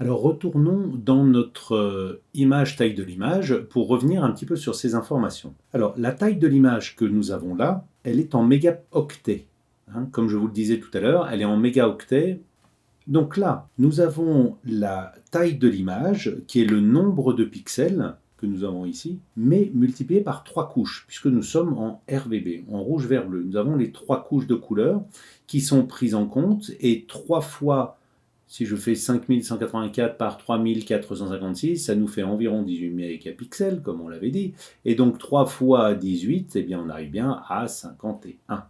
Alors retournons dans notre image taille de l'image pour revenir un petit peu sur ces informations. Alors la taille de l'image que nous avons là, elle est en mégaoctets. Comme je vous le disais tout à l'heure, elle est en mégaoctets. Donc là, nous avons la taille de l'image qui est le nombre de pixels que nous avons ici, mais multiplié par 3 couches, puisque nous sommes en RVB, en rouge, vert, bleu. Nous avons les 3 couches de couleurs qui sont prises en compte, et 3 fois, si je fais 5184 par 3456, ça nous fait environ 18 mégapixels, comme on l'avait dit, et donc 3 fois 18, eh bien on arrive bien à 51.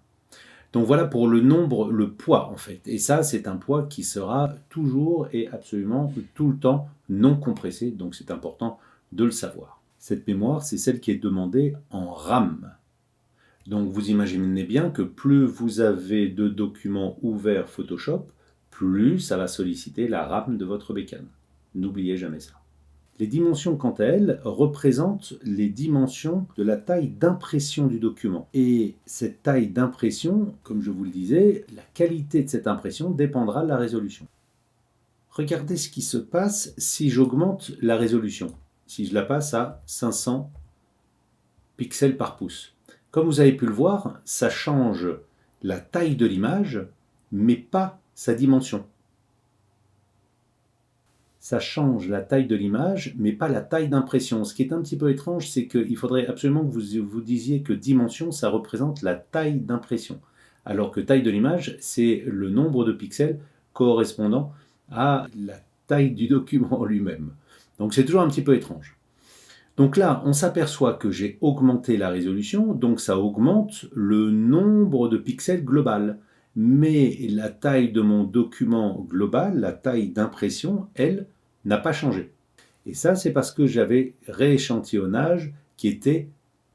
Donc voilà pour le nombre, le poids en fait. Et ça, c'est un poids qui sera toujours et absolument tout le temps non compressé. Donc c'est important de le savoir. Cette mémoire, c'est celle qui est demandée en RAM. Donc vous imaginez bien que plus vous avez de documents ouverts Photoshop, plus ça va solliciter la RAM de votre bécane. N'oubliez jamais ça. Les dimensions, quant à elles, représentent les dimensions de la taille d'impression du document. Et cette taille d'impression, comme je vous le disais, la qualité de cette impression dépendra de la résolution. Regardez ce qui se passe si j'augmente la résolution. Si je la passe à 500 pixels par pouce. Comme vous avez pu le voir, ça change la taille de l'image, mais pas sa dimension. Ça change la taille de l'image, mais pas la taille d'impression. Ce qui est un petit peu étrange, c'est qu'il faudrait absolument que vous disiez que dimension, ça représente la taille d'impression. Alors que taille de l'image, c'est le nombre de pixels correspondant à la taille du document lui-même. Donc c'est toujours un petit peu étrange. Donc là, on s'aperçoit que j'ai augmenté la résolution, donc ça augmente le nombre de pixels global. Mais la taille de mon document global, la taille d'impression, elle, n'a pas changé. Et ça, c'est parce que j'avais rééchantillonnage qui était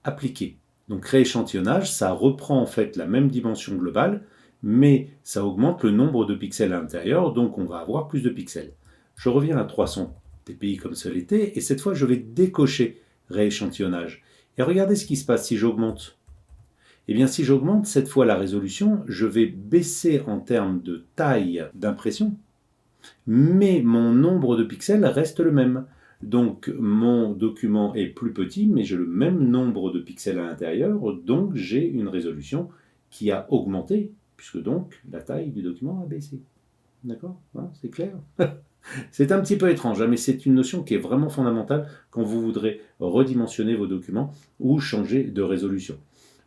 appliqué. Donc rééchantillonnage, ça reprend en fait la même dimension globale, mais ça augmente le nombre de pixels à l'intérieur, donc on va avoir plus de pixels. Je reviens à 300 dpi comme ça l'était, et cette fois je vais décocher rééchantillonnage. Et regardez ce qui se passe si j'augmente. Eh bien, si j'augmente cette fois la résolution, je vais baisser en termes de taille d'impression, mais mon nombre de pixels reste le même. Donc, mon document est plus petit, mais j'ai le même nombre de pixels à l'intérieur, donc j'ai une résolution qui a augmenté, puisque donc la taille du document a baissé. D'accord ? C'est clair ? C'est un petit peu étrange, mais c'est une notion qui est vraiment fondamentale quand vous voudrez redimensionner vos documents ou changer de résolution.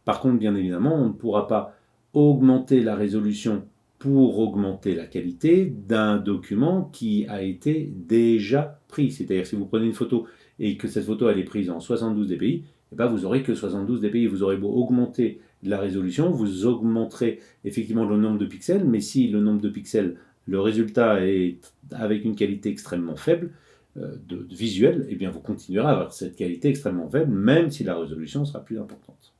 Par contre, bien évidemment, on ne pourra pas augmenter la résolution pour augmenter la qualité d'un document qui a été déjà pris. C'est-à-dire si vous prenez une photo et que cette photo elle est prise en 72 dpi, eh ben vous n'aurez que 72 dpi. Vous aurez beau augmenter la résolution, vous augmenterez effectivement le nombre de pixels, mais si le nombre de pixels, le résultat est avec une qualité extrêmement faible, de visuel, eh bien vous continuerez à avoir cette qualité extrêmement faible, même si la résolution sera plus importante.